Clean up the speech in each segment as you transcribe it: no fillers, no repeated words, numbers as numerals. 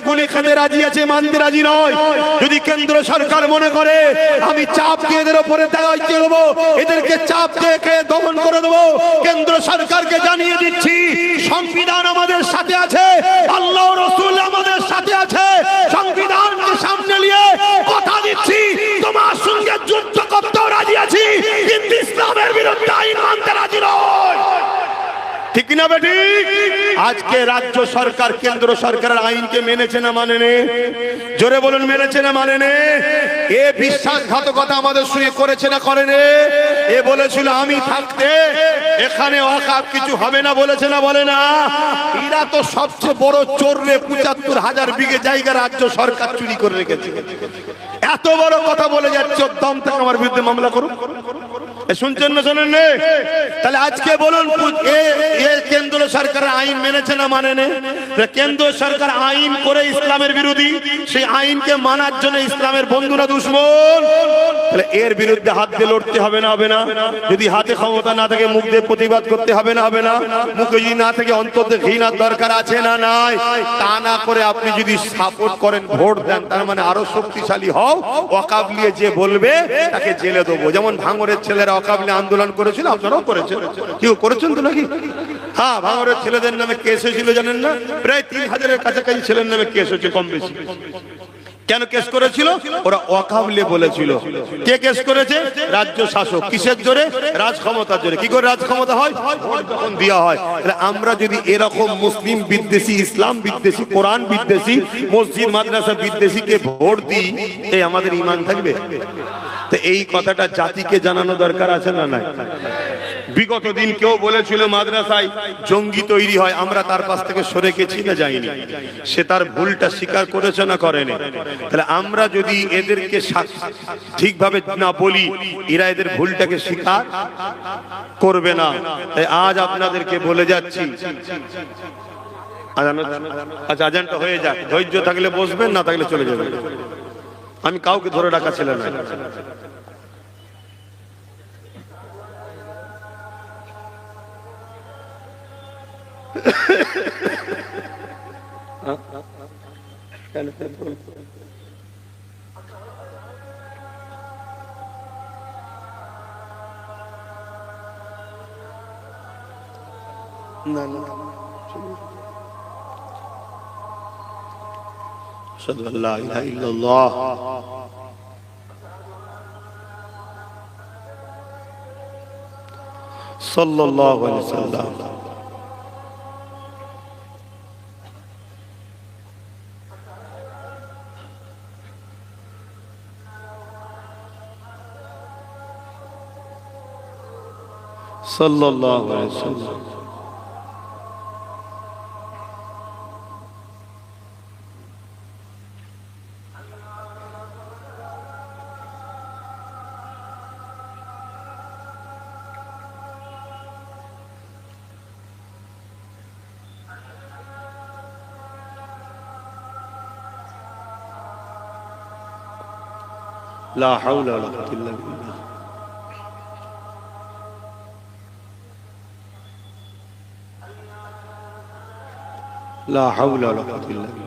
কুলি খেতে রাজি আছে, মানতে রাজি নয়। যদি কেন্দ্র সরকার মনে করে আমি চাপ দিয়ে এদের উপরে দায়িত্ব দেবো, এদেরকে চাপ দিয়ে দমন করে দেবো, কেন্দ্র সরকারকে জানিয়ে দিচ্ছি সংবিধান আমাদের সাথে আছে, আল্লাহ রাসূল আমাদের সাথে আছে। সংবিধানকে সামনে নিয়ে কথা দিচ্ছি তোমার সঙ্গে যুদ্ধ করতেও রাজি আছি, কিন্তু ইসলামের বিরুদ্ধে আইন মানতে রাজি নয়। ঠিক না বেঠিক? আজকে রাজ্য সরকার কেন্দ্র সরকারের আইনকে মেনেছে না মানেনি? জোরে বলুন, মেনেছে না মানেনি? এ বিশ্বাসঘাতকতা আমাদের সঙ্গে করেছে না করেনি? এ বলেছিল আমি থাকতে এখানে ওয়াকফ কিছু হবে না, বলেছে না বলে না? এরা তো সবচেয়ে বড় চোর রে, ৭৫,০০০ বিঘে জায়গা রাজ্য সরকার চুরি করে রেখেছে। এত বড় কথা বলে যাচ্ছে, দম থেকে আমার বিরুদ্ধে মামলা করুন। শুনছেন না শোনেন? তাহলে আজকে বলুন কেন্দ্র সরকারের আইন মেনেছে না মানেনি? কেন্দ্র সরকার আইন করে ইসলামের বিরোধী, সেই আইনকে মানার জন্য ইসলামের বন্ধু না দুশমন? তাহলে এর বিরুদ্ধে হাত দিয়ে লড়তে হবে না হবে না? যদি হাতে ক্ষমতা না থাকে মুখ দিয়ে প্রতিবাদ করতে হবে না হবে না? মুখে যদি না থাকে অন্তত ঘৃণার দরকার আছে না নাই? তা না করে আপনি যদি সাপোর্ট করেন, ভোট দেন, তার মানে আরো শক্তিশালী হও। ওয়াকফ নিয়ে যে বলবে তাকে জেলে দেবো। যেমন ভাঙড়ের ছেলেরা ওয়াকফ নিয়ে আন্দোলন করেছিল, আপনারাও করেছেন। কেউ করেছেন তো নাকি? হ্যাঁ, ভাঙড়ের ছেলেদের নামে কেস হয়েছিল জানেন না? প্রায় ৩,০০০-এর কাছাকাছি ছেলের নামে কেস হয়েছে, কম বেশি। কেন কেস করেছিল? ওরা ওয়াকফ নিয়ে বলেছিল। কে কেস করেছে? রাজ্য শাসক। কিসের জোরে? রাজ ক্ষমতার জোরে। কি করে রাজ ক্ষমতা হয়? ভোট যখন দেওয়া হয়। আমরা যদি এরকম মুসলিম বিদ্বেষী, ইসলাম বিদ্বেষী, কোরআন বিদ্বেষী, মসজিদ মাদ্রাসা বিদ্বেষীকে ভোট দিই, এই আমাদের ঈমান থাকবে? তো এই কথাটা জাতিকে জানানো দরকার আছে না নাই? বিগত দিন কেউ বলেছিল মাদ্রাসায় জঙ্গি তৈরি হয়, আমরা তার পাশ থেকে সরে গেছি না যাইনি? সে তার ভুলটা স্বীকার করেছে না করেনি? তাহলে আমরা যদি এদেরকে ঠিকভাবে না বলি, এরা এদের ভুলটাকে স্বীকার করবে না। তাই আজ আপনাদেরকে বলে যাচ্ছি, আচ্ছা আজানটা হয়ে যাক, ধৈর্য থাকলে বসবেন, না থাকলে চলে যাবেন। আমি কাউকে ধরে রাখা ছিল না। না না, আশহাদু আল্লা ইলাহা ইল্লাল্লাহ সাল্লাল্লাহু আলাইহি ওয়াসাল্লাম। সাল্লাল্লাহু আলাইহি ওয়াসাল্লাম। لا حول ولا قوة إلا بالله. لا حول ولا قوة إلا بالله.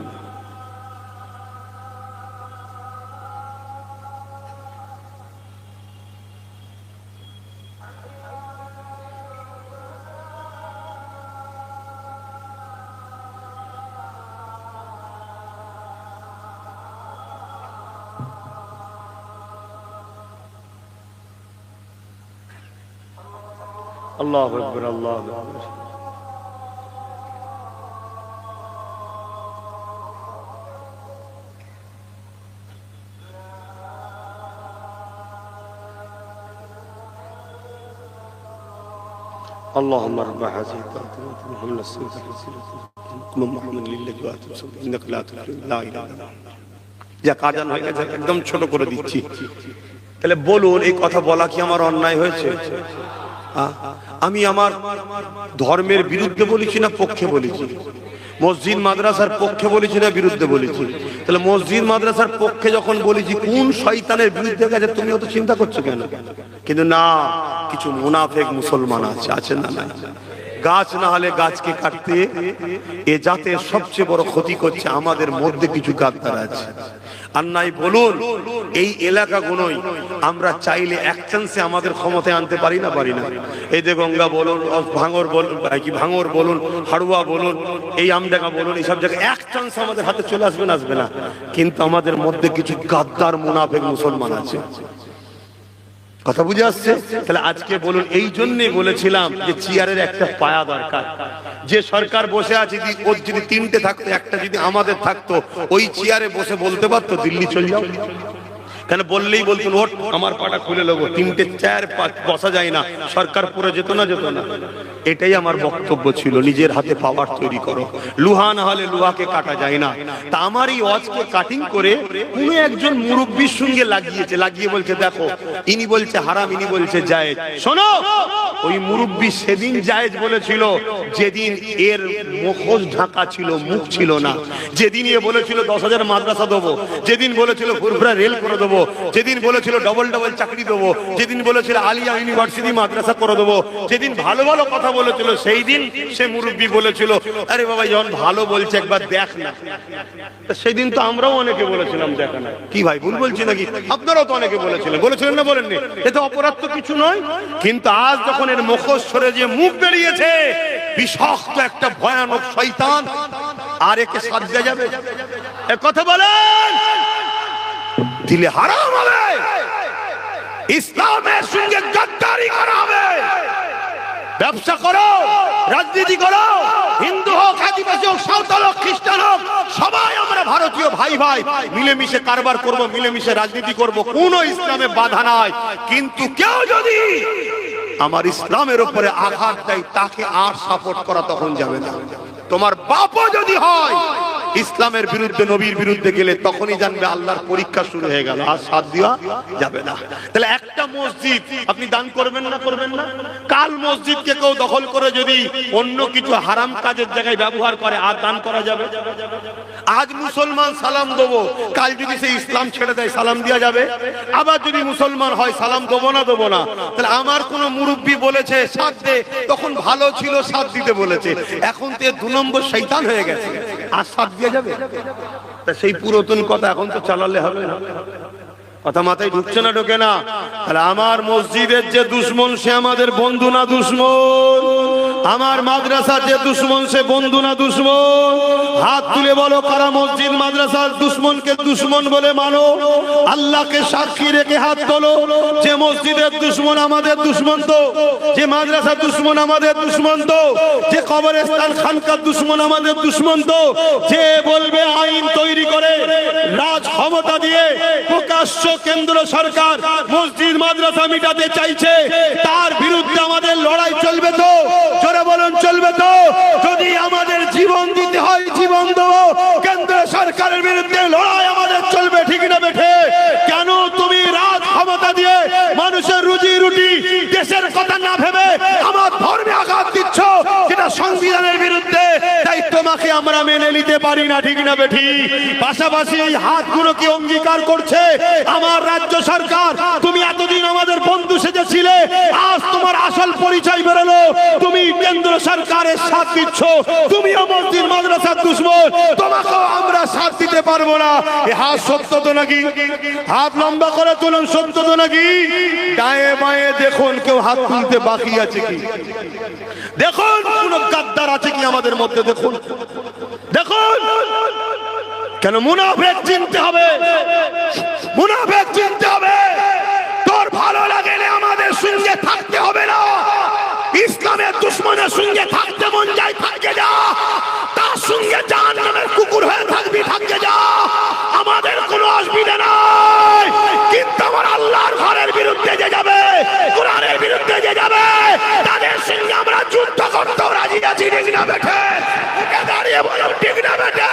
الله أكبر الله أكبر. اللهم رب هذه الدعوة محمد الصديق محمد لله واتوب انك لا تغفر لا اله الا الله. যা কাজান হয়ে গেছে একদম ছোট করে দিচ্ছি। তাহলে বলুন, এই কথা বলা কি আমার অন্যায় হয়েছে? আমি আমার ধর্মের বিরুদ্ধে বলেছি না পক্ষে বলেছি? মসজিদ মাদ্রাসার পক্ষে বলেছি না বিরুদ্ধে বলেছি? তাহলে মসজিদ মাদ্রাসার পক্ষে যখন বলেছি, কোন শয়তানের বিরুদ্ধে গেছে তুমিও তো চিন্তা করছো কেন? কিন্তু না, কিছু মুনাফিক মুসলমান আছে না নাই? গাছ না হলে গাছকে কাটতে, এ জাতের সবচেয়ে বড় ক্ষতি করছে আমাদের মধ্যে কিছু গাদ্দার আছে। আর নাই বলুন এই এলাকাগুলোই আমরা চাইলে এক চান্সে আমাদের ক্ষমতায় আনতে পারি না? এই যে গঙ্গা বলুন, ভাঙর বলুন, ভাঙর বলুন, হাড়ুয়া বলুন, এই আমডাঙ্গা বলুন, এইসব জায়গায় এক চান্স আমাদের হাতে চলে আসবে না। কিন্তু আমাদের মধ্যে কিছু গাদ্দার মুনাফিক মুসলমান আছে। কথা বুঝে আসছে? তাহলে আজকে বলুন, এই জন্যই বলেছিলাম যে চেয়ারের একটা পায়া দরকার। যে সরকার বসে আছে, ওর যদি তিনটে থাকতো, একটা যদি আমাদের থাকতো, ওই চেয়ারে বসে বলতে পারতো দিল্লি চলে যাও। কেন বললেই বলতেন ওট আমার পাটা খুলে নেবো, তিনটে চেয়ার বসা যায় না, সরকার পুরো যেত না। এটাই আমার বক্তব্য ছিল, নিজের হাতে পাওয়ার তৈরি করো, লোহা না হলে লোহাকে কাটা যায় না। তা আমার এই ওয়াজকে কাটিং করে কোনো একজন মুরব্বির সঙ্গে লাগিয়ে বলছে দেখো ইনি বলছে হারাম, ইনি বলছে জায়েজ। শোনো, ওই মুরব্বি সেদিন জায়েজ বলেছিল যেদিন এর মুখোশ ঢাকা ছিল, মুখ ছিল না। যেদিন এ বলেছিল 10,000 মাদ্রাসা দেবো, যেদিন বলেছিল ফুরফুরা রেল করে দেবো, যেদিন বলেছিল ডবল চাকরি দেবো, যেদিন বলেছিল আলিয়া ইউনিভার্সিটি মাদ্রাসা করে দেবো, যেদিন ভালো ভালো কথা বলেছিল, সেই দিন সে মুরব্বি বলেছিল আরে বাবা যখন ভালো বলছে একবার দেখ না। সেই দিন তো আমরাও অনেকে বলেছিলাম দেখা না। কি ভাই ভুল বলছি নাকি? আপনারাও তো অনেকে বলেছিলেন না, বলেননি? এতে অপরাধ তো কিছু নয়। কিন্তু আজ যখন এর মুখোশ সরে যে মুখ বেরিয়েছে, বিষাক্ত একটা ভয়ানক শয়তান, আর একে সাথ দেয়া যাবে? কথা বলেন, দিলে হারাম হবে, ইসলামের সঙ্গে গাদ্দারি করা হবে। ব্যবসা করো, রাজনীতি করো, হিন্দু হোক, আদিবাসী হোক, সাঁওতাল হোক, খ্রিস্টান হোক, সবাই আমরা ভারতীয় ভাই মিলেমিশে কারবার করব, মিলেমিশে রাজনীতি করব, কোনো ইসলামে বাধা নাই। কিন্তু কেউ যদি আমার ইসলামের উপরে আঘাত দেয়, তাকে আর সাপোর্ট করা তখন যাবে না। তোমার বাপও যদি হয় ইসলামের বিরুদ্ধে, নবীর বিরুদ্ধে গেলে, তখনই জানবে আল্লাহর পরীক্ষা শুরু হয়ে গেল, আর সাথ দেওয়া যাবে না। তাহলে একটা মসজিদ আপনি দান করবেন না? কাল মসজিদকে কেউ দখল করে যদি অন্য কিছু হারাম কাজের জায়গায় ব্যবহার করে, আর দান করা যাবে? আজ মুসলমান সালাম দেবো, কাল যদি সে ইসলাম ছেড়ে দেয় সালাম দেওয়া যাবে? আবার যদি মুসলমান হয় সালাম দেবো না? তাহলে আমার কোন মুরব্বী বলেছে সাথ দে, তখন ভালো ছিল সাথ দিতে বলেছে, এখন তো 2 নম্বর শয়তান হয়ে গেছে, আর সাথ দিয়ে যাবে? তা সেই পুরাতন কথা এখন তো চালালে হবে না। কথা মাথায় ঢুকছে না, ঢোকে না? তাহলে আমার মসজিদের যে দুশ্মন সে আমাদের বন্ধু না দুশ্মন? আমার মাদ্রাসার যে দুশ্মন সে বন্ধু না দুশ্মন? হাত তুলে বলো কারা মসজিদ মাদ্রাসার দুশ্মনকে দুশ্মন বলে মানো? আল্লাহকে সাক্ষী রেখে হাত তোলো। যে মসজিদের দুশ্মন আমাদের দুশ্মন তো, যে মাদ্রাসার দুশ্মন আমাদের দুশ্মন তো, যে কবরস্থান খানকার দুশ্মন আমাদের দুশ্মন তো। যে বলবে আইন তৈরি করে রাজ ক্ষমতা দিয়ে প্রকাশ্য কেন্দ্র সরকার মসজিদ মাদ্রাসা মিটাতে চাইছে, তার বিরুদ্ধে আমাদের লড়াই চলবে তো? জোরে বলুন, চলবে তো? যদি আমাদের জীবন দিতে হয় জীবন দেবো, কেন্দ্র সরকারের বিরুদ্ধে লড়াই আমাদের চলবে, ঠিক না বেঠে? কেন তুমি রাজ ক্ষমতা দিয়ে মানুষের রুজি রুটি, দেশের কথা না ভেবে আমার ধর্মে আঘাত দিচ্ছ, যেটা সংবিধানের বিরুদ্ধে? তাই তোমাকে আমরা মেনে নিতে পারি না, ঠিক না বেঠি? পাশাপাশি এই হাতগুলোকে অঙ্গীকার করছে আমার রাজ্য সরকার। তুমি এতদিন আমাদের বন্ধু সেজেছিলে, আজ তোমার আসল পরিচয় বেরোলো, তুমি কেন্দ্র সরকারের সাথ দিচ্ছ, তুমিও মসজিদ মাদ্রাসার দুশ্মন, তোমাকেও আমরা সাথ দিতে পারবো না। এ হাত সত্য তো নাকি? হাত লম্বা করে তুলুন, সত্য তো নাকি? ডায়ে বায়ে দেখুন কেউ হাত তুলতে বাকি আছে কি? দেখুন কোন গাদ্দার আছে কি আমাদের মধ্যে? দেখুন কেন? মুনাফিক চিনতে হবে, মুনাফিক চিনতে হবে। তোর ভালো লাগলে আমাদের সঙ্গে থাকতে হবে না, ইসলামের দুশ্মনের সঙ্গে থাকতে মন যায় থাকে যা, তার সঙ্গে জাহান্নামের কুকুর হয়ে থাকবি থাকে যা, আমাদের কোনো অসুবিধা নাই। কিন্তু আমার আল্লাহর ঘরের বিরুদ্ধে যে যাবে, কোরআনের বিরুদ্ধে যে যাবে, তাদের সঙ্গে আমরা যুদ্ধ করতেও রাজি আছি, ঠিক না বেঠে? দাঁড়িয়ে বলো ঠিক না বেঠে?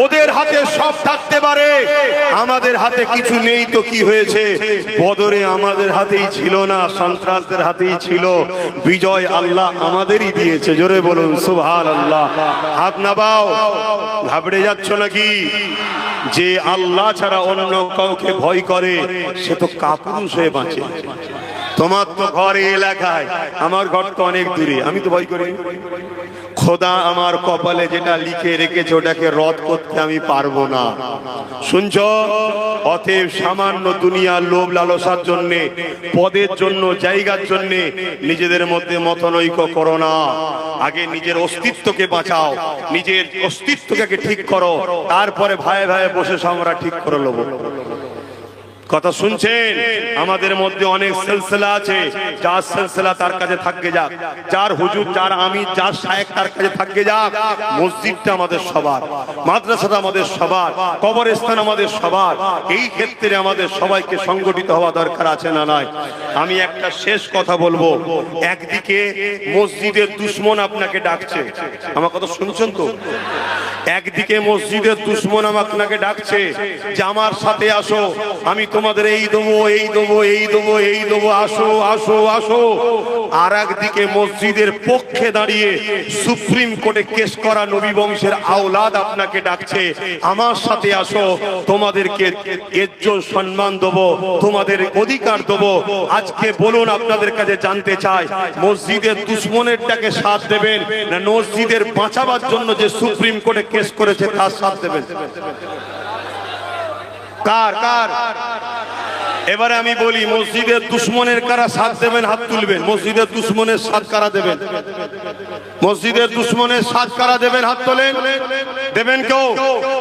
ওদের হাতে সব থাকতে পারে, আমাদের হাতে কিছু নেই তো কি হয়েছে? বদরে আমাদের হাতেই ছিল না, সন্ত্রাসদের হাতেই ছিল। বিজয় আল্লাহ আমাদেরই দিয়েছে। জোরে বলুন সুবহানাল্লাহ। হাত নামাও, ঘাবড়ে যাচ্ছ নাকি? যে আল্লাহ ছাড়া অন্য কাউকে ভয় করে সে তো কাপুরুষ হয়ে বাঁচে। তোমার তো ঘর এই এলাকায়, আমার ঘর তো অনেক দূরে, আমি তো ভয় করি। খোদা আমার কপালে যেটা লিখে রেখেছে ওটাকে রদ করতে আমি পারবো না। শুনছো? অতএব সামান্য দুনিয়ার লোভ লালসার জন্য, পদের জন্য, জায়গার জন্য নিজেদের মধ্যে মতনৈক্য করো না। আগে নিজের অস্তিত্বকে বাঁচাও, নিজের অস্তিত্বকে ঠিক করো, তারপরে ভাই ভাই বসে আমরা ঠিক করে নেবো। কথা শুনছেন? আমাদের মধ্যে অনেক সিলসিলা আছে, যার সিলসিলা তার কাছে থাকবে যাক, যার হুজুর, যার আমির, যার শায়েখ তার কাছে থাকবে যাক। মসজিদটা আমাদের সবার, মাদ্রাসাটা আমাদের সবার, কবরস্থান আমাদের সবার। এই ক্ষেত্রে আমাদের সবাইকে সংগঠিত হওয়া দরকার আছে না নাই? আমি একটা শেষ কথা বলবো। একদিকে মসজিদের দুশমন আপনাকে ডাকছে, আমার কথা শুনছেন তো? একদিকে মসজিদের দুশমন আপনাকে ডাকছে যে আমার সাথে আসো, আমি তোমাদের এই দেবো, এই দেবো, এই দেবো, এই দেবো, আসো আসো আসো। আর একদিকে মসজিদের পক্ষে দাঁড়িয়ে সুপ্রিম কোর্টে কেস করা নবী বংশের আওলাদ আপনাকে ডাকছে, আমার সাথে আসো, তোমাদেরকে ইজ্জত সম্মান দেবো, তোমাদের অধিকার দেবো। আজকে বলুন, আপনাদের কাছে জানতে চাই, মসজিদের দুশমনের ডাকে সাথ দেবেন না মসজিদের বাঁচাবার জন্য যে সুপ্রিম কোর্টে কেস করেছে তার সাথ দেবেন? কার কার? এবারে আমি বলি, মসজিদের দুশমনের কারা সাথ দেবেন? হাত তুলবেন। মসজিদের দুশমনের সাথ কারা দেবেন? মসজিদের দুশমনের সাথ কারা দেবেন? হাত তোলেন। দেবেন কেউ?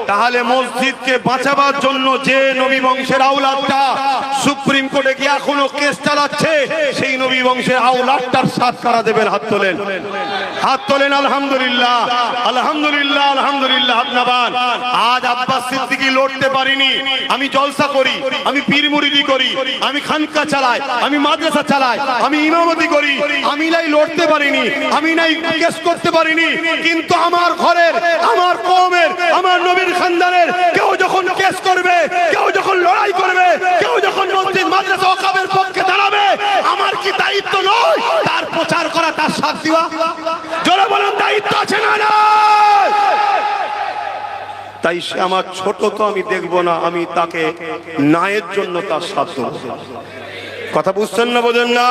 তাহলে মসজিদকে বাঁচাবার জন্য যে নবী বংশের আওলাদটা সুপ্রিম কোর্টে গিয়ে এখনো কেস চালাচ্ছে, সেই নবী বংশের আওলাদটার সাথ কারা দেবেন? হাত তোলেন, হাত তোলেন। আলহামদুলিল্লাহ, আলহামদুলিল্লাহ, আলহামদুলিল্লাহ। আপনাবান আজ আব্বাস সিদ্দিকী লড়তে পারিনি। আমি জলসা করি, আমি পীর মুরিদি করি, আমি খানকা চালাই, আমি মাদ্রাসা চালাই, আমি ইমামতি করি, আমি নাই লড়তে পারিনি, আমি নাই কেস করতে পারিনি। কিন্তু আমার ঘরের, আমার কওমের, আমার নবীর খানদানের কেউ যখন কেস করবে, কেউ যখন লড়াই করবে, কেউ যখন মসজিদ মাদ্রাসা ওয়াকফের পক্ষে দাঁড়াবে, আমার কি দায়িত্ব নয় তার প্রচার করা, তার সাথ দেওয়া? জোরে বলুন, দায়িত্ব আছে না নাই? তাই সে আমার ছোট তো আমি দেখবো না, আমি তাকে ন্যায়ের জন্য তার সাথ দেব। কথা বুঝছেন না? বোঝেন না?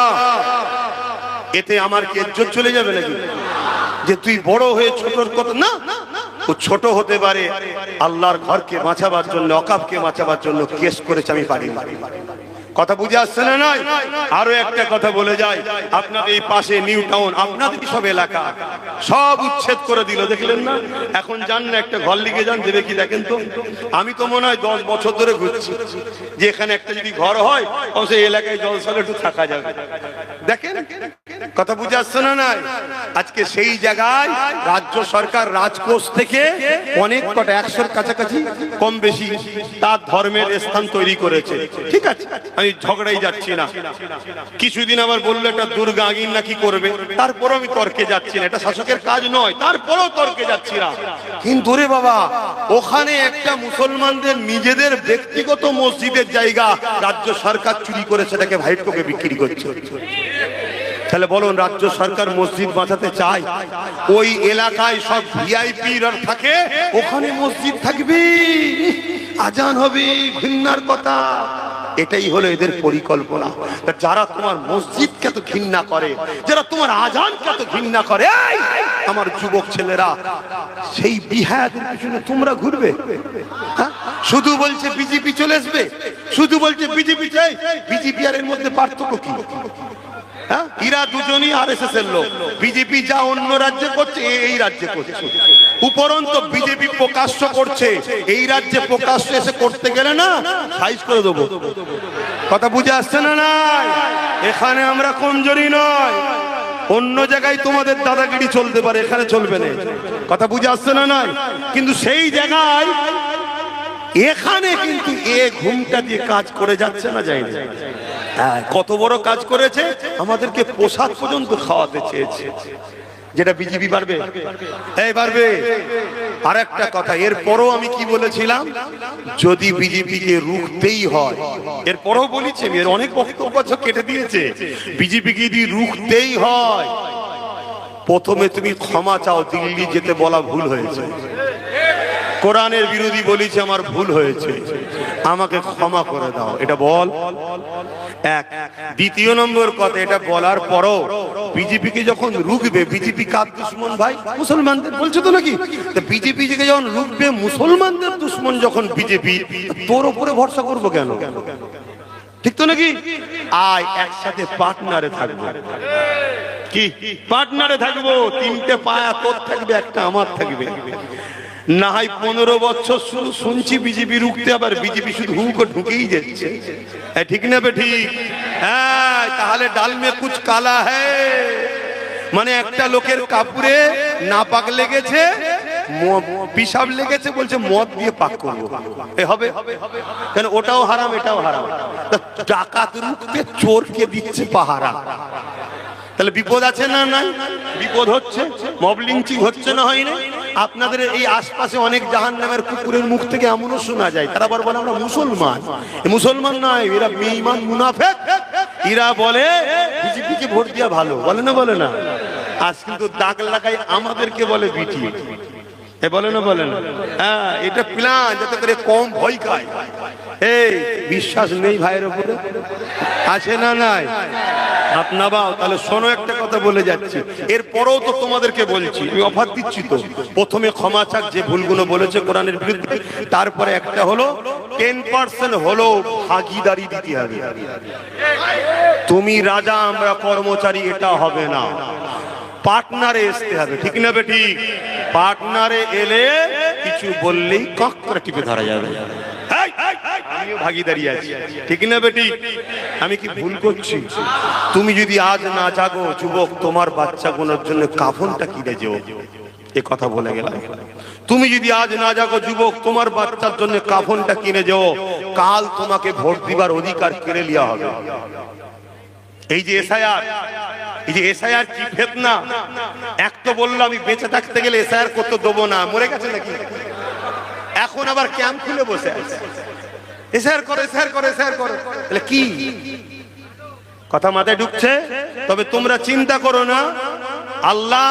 এতে আমার কি ইজ্জত চলে যাবে নাকি? যে তুই বড় হয়ে ছোটর কথা না, ও ছোট হতে পারে, আল্লাহর ঘরকে বাঁচাবার জন্য, ওয়াকফকে বাঁচাবার জন্য কেস করেছে, আমি পারি না। কথা বুঝে আসছে না? নাই? আরো একটা কথা বলে যাই, আপনাদের এই পাশে নিউ টাউন, আপনাদের সব এলাকা সব উচ্ছেদ করে দিল, দেখলেন না? এখন যান না, একটা ঘর লিখে যান, দেবে কি দেখেন তো? আমি তো মনে হয় 10 বছর ধরে ঘুরছি যে এখানে একটা যদি ঘর হয় সেই এলাকায় জলসালে একটু থাকা যাবে। দেখেন, কথা বুঝে আসছে না? নাই? আজকে সেই জায়গায় রাজ্য সরকার রাজকোষ থেকে অনেক কটা 100-র কাছাকাছি কম বেশি তার ধর্মের স্থান তৈরি করেছে। ঠিক আছে, আমি ঝগড়াই যাচ্ছি না। কিছুদিন আবার বললো একটা দুর্গা আগিন নাকি করবে, তারপরও আমি তর্কে যাচ্ছি না, এটা শাসকের কাজ নয়, তারপরও তর্কে যাচ্ছি না। কিন্তু রে বাবা, ওখানে একটা মুসলমানদের নিজেদের ব্যক্তিগত মসজিদের জায়গা রাজ্য সরকার চুরি করে সেটাকে ভাইটকোকে বিক্রি করছে। তাহলে বলুন, রাজ্য সরকার মসজিদ বাঁচাতে চায়? ওই এলাকায় সব ভিআইপি থাকে, ওখানে মসজিদ থাকবে, আজান হবে, ঘৃণার কথা। এটাই হলো এদের পরিকল্পনা। যারা তোমার মসজিদকে এত ঘৃণা করে, যারা তোমার আজানকে এত ঘৃণা করে, আমার যুবক ছেলেরা, সেই বিহায়াতের পিছনে তোমরা ঘুরবে? শুধু বলছে বিজেপি চলে আসবে, শুধু বলছে বিজেপি চাই। বিজেপি আর এর মধ্যে পার্থক্য কি? এরা দুজনই আরএসএস এর লোক। বিজেপি যা অন্য রাজ্যে করছে এই রাজ্যে করছে। উপরন্ত বিজেপি প্রকাশ্য করছে, এই রাজ্যে প্রকাশ্য এসে করতে গেলে না সাইজ করে দেবো। কথা বুঝে আসছে না? নাই? এখানে আমরা কমজোরি নয়, অন্য জায়গায় তোমাদের দাদাগিরি চলতে পারে, এখানে চলবে না। কথা বুঝে আসছে না? নাই? কিন্তু সেই জায়গায় এখানে কিন্তু এ ঘুমটা দিয়ে কাজ করে যাচ্ছে না, যায় না? কত বড় কাজ করেছে, আমাদেরকে পোশাক পর্যন্ত খাওয়াতে চেয়েছে। যেটা বিজেপি পারবে? এই পারবে? আর একটা কথা, এরপরও আমি কি বলেছিলাম, যদি বিজেপিকে রুখতেই হয়, এরপরও বলেছি, এর অনেক বক্তব্য কেটে দিয়েছে, বিজেপিকে যদি রুখতেই হয়, প্রথমে তুমি ক্ষমা চাও, দিল্লি যেতে বলা ভুল হয়েছে। কোরআনের বিরোধী বলেছি, আমার ভুল হয়েছে, আমাকে ক্ষমা করে দাও, এটা বল। এক। দ্বিতীয় নম্বর কথা, এটা বলার পরও বিজেপিকে যখন রুখবে, বিজেপি কার দুশ্মন ভাই? মুসলমানদের, বলছে তো নাকি? বিজেপি থেকে যখন রুখবে, মুসলমানদের দুশ্মন যখন বিজেপি, তোর উপরে ভরসা করবো কেন? ঠিক তো নাকি? আয় একসাথে পার্টনারে থাকবো। কি পার্টনারে থাকবো? তিনটে পায়া তোর থাকবে, একটা আমার থাকবে। না হয় 15 বছর শুধু শুনছি বিজেপি রুখতে, আবার বিজেপি শুধু হু করে ঢুকেই যাচ্ছে। ঠিক না ঠিক? হ্যাঁ, তাহলে ডাল মে কুছ কালা হ্যায়, মানে একটা লোকের কাপড়ে নাপাক লেগেছে, পিসাব লেগেছে, বলছে মদ দিয়ে পাক করবো, এ হবে কেন? ওটাও হারাম, এটাও হারাম। ডাকাত রুখতে চোরকে দিচ্ছে পাহারা, তাহলে বিপদ আছে না? নাই, বিপদ হচ্ছে। মব লিঞ্চিং হচ্ছে না, হয় না? আপনাদের এই আশপাশে অনেক জাহান্নামের কুকুরের মুখ থেকে এমনও শোনা যায়, তারা বলে আমরা মুসলমান। মুসলমান নয়, এরা বেঈমান মুনাফিক। এরা বলে বিজেপিকে ভোট দেওয়া ভালো, বলে না? বলে না? আজ কিন্তু দাগ লাগাই আমাদেরকে বলে বিটি, এ বলে না? বলে না? হ্যাঁ, এটা প্ল্যান যাতে করে কম ভয় খায়। এই বিশ্বাস নেই ভাইয়ের উপরে, আছে না? নাই আপনারাও তাহলে শোনো, একটা কথা বলে যাচ্ছি, এরপরেও তো তোমাদেরকে বলছি, আমি অফার দিচ্ছি তো। প্রথমে ক্ষমা চাক যে ভুলগুলো বলেছে কোরআনের বিরুদ্ধে, তারপরে একটা হলো 10% হলো ভাগীদারি দিতে হবে। তুমি রাজা আমরা কর্মচারী, এটা হবে না, পার্টনারে আসতে হবে। ঠিক না বেঠিক? পার্টনারে এলে কিছু বললেই কক করে টিপে ধরা যাবে। আমিও ভাগীদারি আছি, ঠিক না বেটি? আমি কি ভুল করছি? তুমি যদি আজ না জাগো যুবক, তোমার বাচ্চা গুলোর জন্য কাফনটা কিনে যেও, এ কথা বলে গেলাম। তুমি যদি আজ না জাগো যুবক, তোমার বাচ্চার জন্য কাফনটা কিনে যেও, কাল তোমাকে ভোট দিবার অধিকার কেড়ে নেওয়া হবে। এই যে এসআইআর, এই যে এসআইআর কি ফিতনা! এক তো বললো আমি বেঁচে থাকতে গেলে এসআইআর করতে দেবো না, মরে গেছে নাকি? এখন আবার ক্যাম্প খুলে বসে আছে, এসআইআর করে, এসআইআর করে, এসআইআর করে। তাহলে কি কথা মাথায় ঢুকছে? তবে তোমরা চিন্তা করো না, আল্লাহ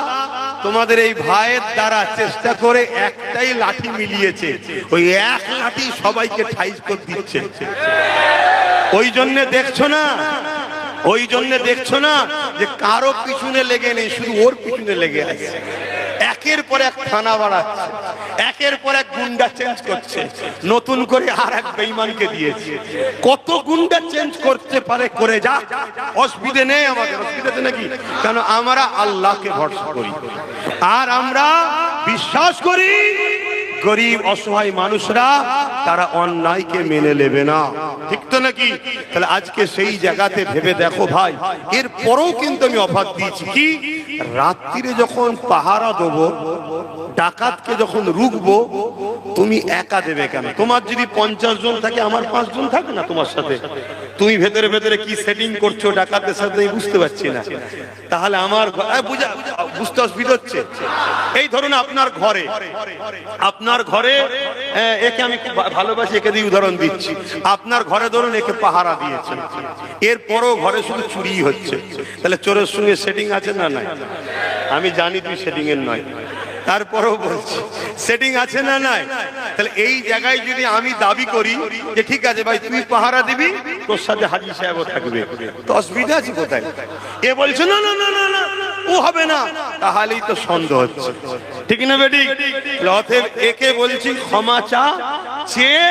তোমাদের এই ভাইয়ের দ্বারা চেষ্টা করে একটাই লাঠি মিলিয়েছে, ওই এক লাঠি সবাইকে ঠাইজ করে দিচ্ছে। ওই জন্য দেখছো না, ওই জন্য দেখছো না যে কারো পিছনে লেগে নেই, শুধু ওর পিছনে লেগে আছে। একের পর এক থানা বাড়াচ্ছে, একের পর এক গুন্ডা চেঞ্জ করছে, নতুন করে আর এক বেঈমানকে দিয়েছে। কত গুন্ডা চেঞ্জ করতে পারে, করে যা, অসুবিধে নেই আমাদের। অসুবিধা নাকি? কেন? আমরা আল্লাহকে ভরসা করি, আর আমরা বিশ্বাস করি গরিব অসহায় মানুষরা তারা অন্যায়কে মেনে নেবে না, ঠিক তো নাকি? তাহলে আজকে সেই জায়গাতে ভেবে দেখো ভাই, এর পরেও কিন্তু আমি অফার দিয়েছি কি, রাত্রিরে যখন পাহারা দেবো, ডাকাতকে যখন রুখবো, তুমি একা দেবে কেন? তোমার যদি 50 জন থাকে, আমার 5 জন থাকে না তোমার সাথে? তুমি ভেতরে ভেতরে কি সেটিং করছো ডাকাতের সাথে বুঝতে পারছি না, তাহলে আমার বুঝতে অসুবিধা হচ্ছে। এই ধরুন আপনার ঘরে, আপনার ঘরে একে আমি ভালোবাসি, একে দিয়ে উদাহরণ দিচ্ছি, আপনার ঘরে ধরুন একে পাহারা দিয়েছেন, এরপরও ঘরে শুধু চুরি হচ্ছে, তাহলে চোরের সঙ্গে সেটিং আছে না? নাই? আমি জানি তুই সেটিং এর নয়, তারপরেও বলছি সেটিং আছে না? নাই? তাহলে এই জায়গায় যদি আমি দাবি করি যে ঠিক আছে ভাই তুই পাহারা দিবি, তোর সাথে হাজী সাহেবও থাকবে, তো অসুবিধা আছে কোথায়? এ বলছে না না না না না ও হবে না, তাহলেই তো সন্দেহ হচ্ছে, ঠিক না বেটি? অতএব একে বলছি ক্ষমা চা, চেয়ে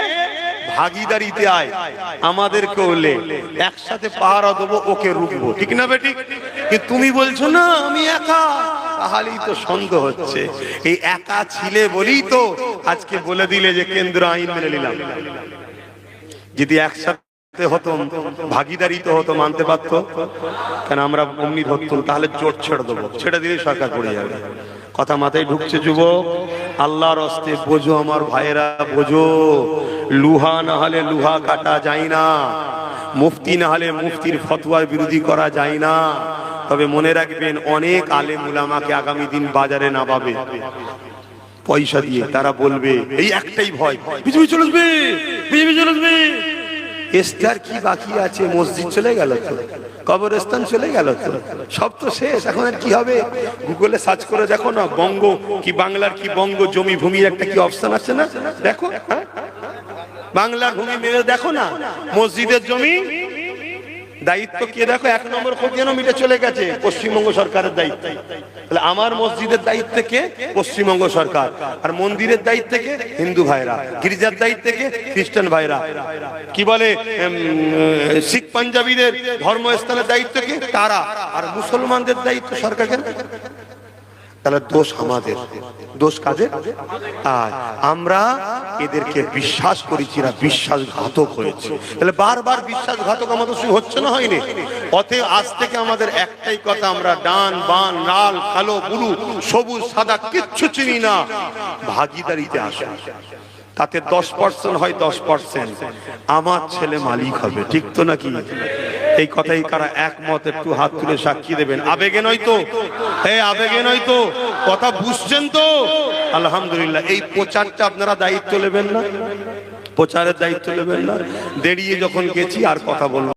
ভাগীদারিতে আয়, আমাদেরকে হলে একসাথে পাহারা দেবো, ওকে রুখবো, ঠিক না বেটি? কিন্তু তুমি বলছো না আমি একা, তাহলেই তো সন্দেহ হচ্ছে। এই একা ছিলে বলেই তো আজকে বলে দিলে যে কেন্দ্র আইন মেনে নিলাম। যদি একসাথে হতো, ভাগীদারি তো হতো, মানতে পারতো, কেন আমরা অমনি ধরতাম, তাহলে জোট ছেড়ে দেবো, ছেড়ে দিলে সরকার পড়ে যাবে। কথা মাথায় ঢুকছে যুবক? আল্লাহর হস্তে বোঝো আমার ভাইয়েরা, বোঝো, লুহা না হলে লুহা কাটা যায় না, মুফতি না হলে মুফতির ফতোয়ার বিরোধী করা যায় না। তবে মনে রাখবেন, অনেক আলেম উলামাকে আগামী দিন বাজারে নামাবে পয়সা দিয়ে, তারা বলবে এই একটাই ভয়, বিজেপি চলে আসবে, বিজেপি চলে আসবে। এস্তার কি বাকি আছে? মসজিদ চলে গেল তো, কবরস্থান চলে গেল তো, সব তো শেষ। এখন আর কি হবে? গুগলে সার্চ করে দেখো না, বঙ্গ কি বাংলার কি বঙ্গ জমি ভূমির একটা কি অপশন আছে না, দেখো। বাংলার ভূমি মেরে দেখো না, মসজিদের জমি দায়িত্ব কে? দেখো 1 নম্বর খোঁজ যেন মিটে চলে গেছে, পশ্চিমবঙ্গ সরকারের দায়িত্ব। তাহলে আমার মসজিদের দায়িত্ব কে? পশ্চিমবঙ্গ সরকার। আর মন্দিরের দায়িত্ব কে? হিন্দু ভাইরা। গির্জার দায়িত্ব কে? খ্রিস্টান ভাইরা। কি বলে শিখ পাঞ্জাবিদের ধর্মস্থানের দায়িত্ব কে? তারা। আর মুসলমানদের দায়িত্ব সরকারের। তাহলে দোষ আমাদের, দোষ কাদের? আর আমরা এদেরকে বিশ্বাস করেছি, না বিশ্বাসঘাতক হয়েছে। তাহলে বারবার বিশ্বাসঘাতক আমাদের শুরু হচ্ছে না, হয়নি? অতএব আজ থেকে আমাদের একটাই কথা, আমরা ডান বান লাল কালো বুলু সবুজ সাদা কিচ্ছু চিনি না, ভাগীদারিতে আসুন। তাতে 10% হয় 10%, আমার ছেলে মালিক হবে, ঠিক তো নাকি? এই কথাই কারা একমত? একটু হাত তুলে সাক্ষী দেবেন। আবেগে নয় তো? আবেগে নয় তো? কথা বুঝছেন তো? আলহামদুলিল্লাহ। এই প্রচারটা আপনারা দায়িত্ব নেবেন না? প্রচারের দায়িত্ব নেবেন না? দেরিয়ে যখন গেছি আর কথা বলবো।